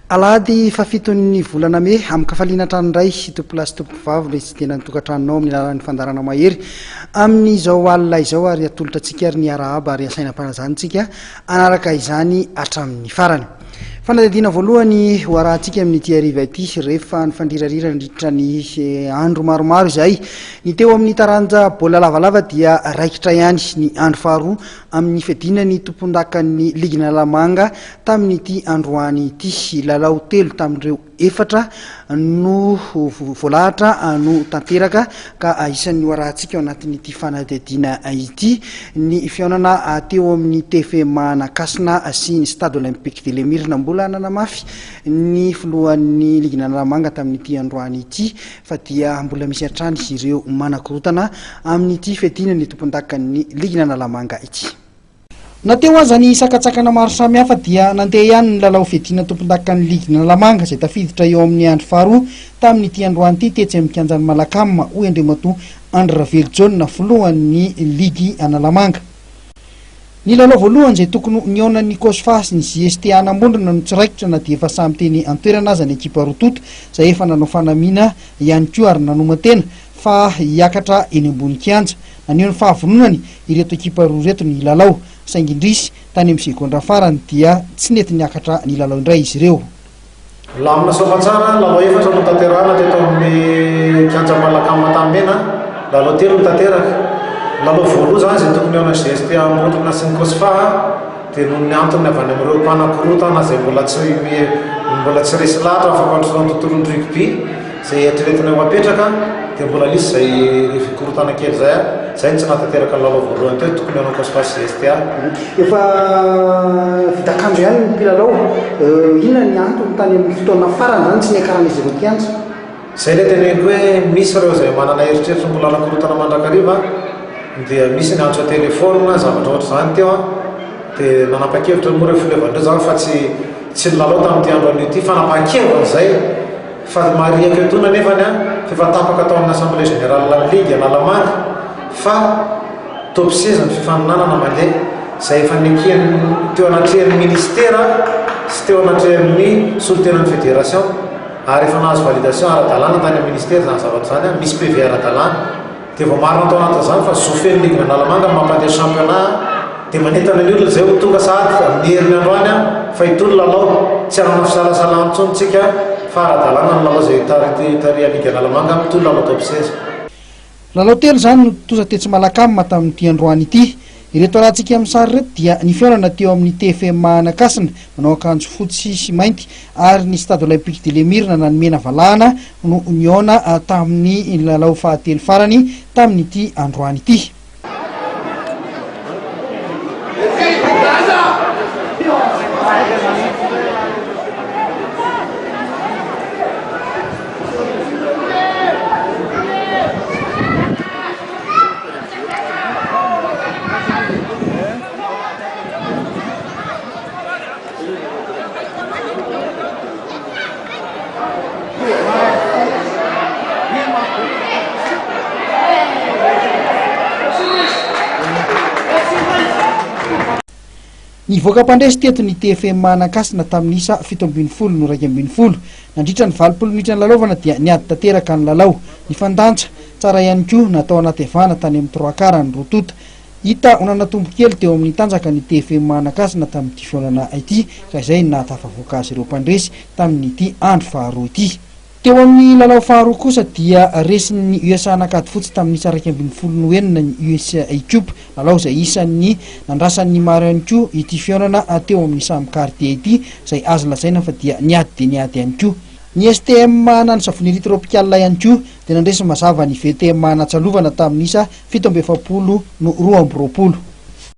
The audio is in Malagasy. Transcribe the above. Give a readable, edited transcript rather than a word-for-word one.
Alady fafitony volana me amin'ny kafaliana tranoray tompolasy tompovavy le tsy tena nitokantranonao amin'ny alalan'ny fandarana mahery amin'izao alina izao ary atolotra antsika ary ny arahaba ary asainam-panazantsika anaraka izany hatramin'ny farany. Fanadidina voalohany ho arahantsika amin'ity hariva ity rehefa ny fandirarira nandritra ny andro maromaro izay ny teo amin'ny taranja baolina lavalava dia Raikitra ihany ny andro faharoa amin'ny fiadiana ny tompondakan'ny Analamanga tamin'ity androany ity. Lalao telo tamin'ireo efatra no voalahatra no tanteraka ka isan'ny arahantsika ao anatin'ity fanadidina ity ny fihaonana teo amin'ny TFM Nakasina sy ny stade olympique de Lemirna mbola nanamafy ny filohan'ny Ligue Analamanga tamin'ity androany ity fa dia mbola misy hatrany ireo manakorotana amin'ity fiadiana ny tompondakan'ny Ligue Analamanga ity. Nateo aza ny sakantsakana maro samihafa dia nandeha ihany ny lalao fiadiana tompondakan'ny Ligue Analamanga izay tafiditra eo amin'ny andro faharoa tamin'ity androany ity tetsy amin'ny kianjan'ny Malakama hoy Andriamatoa Andro Raveljaona filohan'ny Ligue Analamanga. Ny lalao voalohany izay tokony nionan'ny Kosfas ny JST Anambondrona no tsiraikitra na dia efa samy teny antoerana aza ny ekipa rototo izay efa nanao fanamiana ihany koa ary nanomatena fa hiakatra eny ambony kianja. Naneo ny fahavononany ireto ekipa roa reto ny lalao saingindrisy tany amin'ny segondra farany dia tsy nety niakatra ny lalao indray izy ireo. Lamina sofa tsara lalao efatra no tanterahana teto amin'ny kianja Malakama tamena, lalao telo tanteraka. Lalao voaloha zany izay tokony eo JST Ambondrona sy ny Kosfa dia noho ny antony avy any amin'ireo mpanakorotana izay mbola tsy resy lahatra afaka androsoana tontolon'ny rugby izay eritreretina eo apetraka dia mbola lisy izay fikorotana kely zay ny tsy natanteraka ny lalao voalohany teo tokony eo Kosfa sy JST. Efa vitakandro ihany ny mpilalao, inona ny antony tany amin'ny fotoana farany zany tsy niakaran'izy ireo kianja? Izay ilay teneniko hoe misy ireo izay manana eritreritry mbola nakorotana mandrakariva dia misy ny antso telefôna zavatra ohatra zany teo dia nanapa-kevitra moa rehefa filevandreo zany fa tsy nilalao tamin'ity androany ity fa nanapa-kevitra zay fa mariaka etona nefany fa efa tapaka tao amin'ny assemblée générale la Ligue Analamanga fa top 16 ny fifaninanana mandeha izay efa nekeny teo anatrehan'ny ministera sy teo anatrehan'ny solotenan'ny fédération ary efa nahazo validation ara-dalàna tany amin'ny ministera zany zavatra zany misy PV ara-dalàna dia vao marina tao anatin'izany fa zofen'ny Ligue Analamanga mampandeha championnat dia manentana ny olona izay ho tonga sady amin'ny herin'ny androany fa itony lalao tsy hanana fisalasala antsontsika fa ara-dalàna ny lalao izay taria Ligue Analamanga mitony lalao top 16. Lalao telo zany no tosa tetsy Malakama tamin'ity androany ity. Ireto arahantsika amin'ny sary reto dia ny fihaonana teo amin'ny TFM Nakasina manao akanjo fotsy sy mainty ary ny stade olympique de Lemirna nanomena valahana no niona tamin'ny lalao fahatelo farany tamin'ity androany ity. Ny voaka-pandresy teto ny TFM Nakasina tamin'ny isa 7:20 no 2:20 nandritra ny 20 minitra ny lalaovana dia niady tanteraka ny lalao. Ny fandantsa tsara ihany koa natao anatevana tany amin'ny 3 quart ny rotota. Hita onana tombo kely teo amin'ny tanjaka ny TFM Nakasina tamin'ity fihaonana ity ka izay nahatafavoaka azy ireo mpandresy tamin'ity andro faharoa ity. Teo amin'ny lalao faharoa kosa dia resin'ny USA nakady fotsy tamin'ny 2:20 noenina ny USA Cup, lalao izay isan'ny nandrasan'ny maro ihany koa ity fihaonana teo amin'ny samy quartier ity izay azo lazaina fa dia niady ihany koa. Ny STM nanosavony tropicale ihany koa dia nandresy mazava ny VTM natsalovana tamin'ny isa 7:70 no 2:20.